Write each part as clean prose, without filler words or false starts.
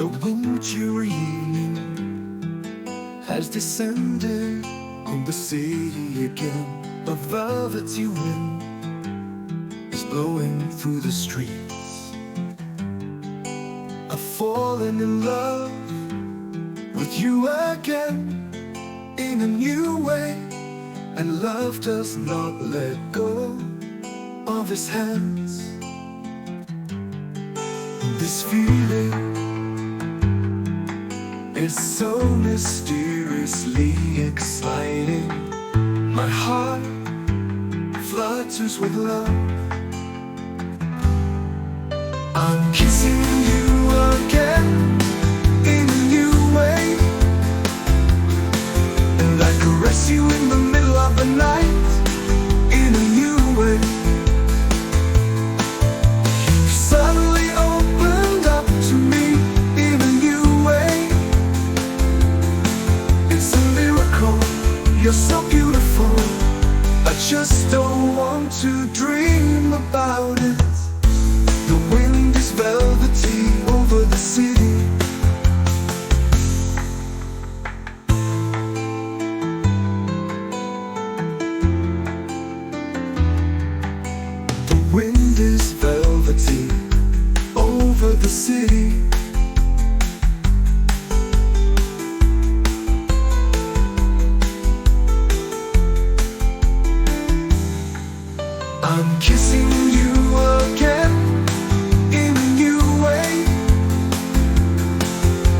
The wintry evening has descended on the city again. A velvety wind is blowing through the streets. I've fallen in love with you again in a new way, and love does not let go of his hands. This feeling is so mysteriously exciting. My heart flutters with love. I'm kissing you again in a new way, and I caress you in the middle of the night in a new way. You've suddenly opened up to me in a new way. It's a miracle, you're so beautiful. I just don't want to dream about it. The wind is velvety over the city. The wind is velvety over the city. I'm kissing you again in a new way,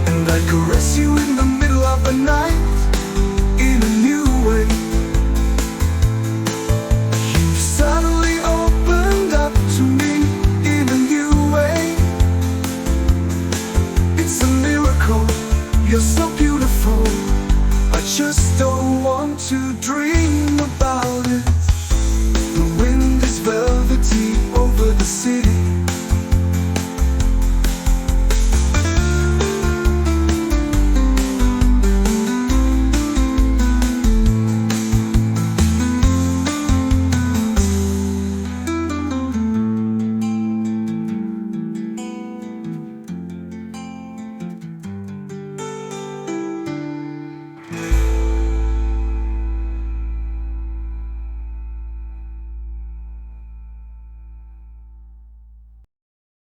and I caress you in the middle of the night in a new way. You've suddenly opened up to me in a new way. It's a miracle, you're so beautiful. I just don't want to dream about it. The wind is velvety over the city.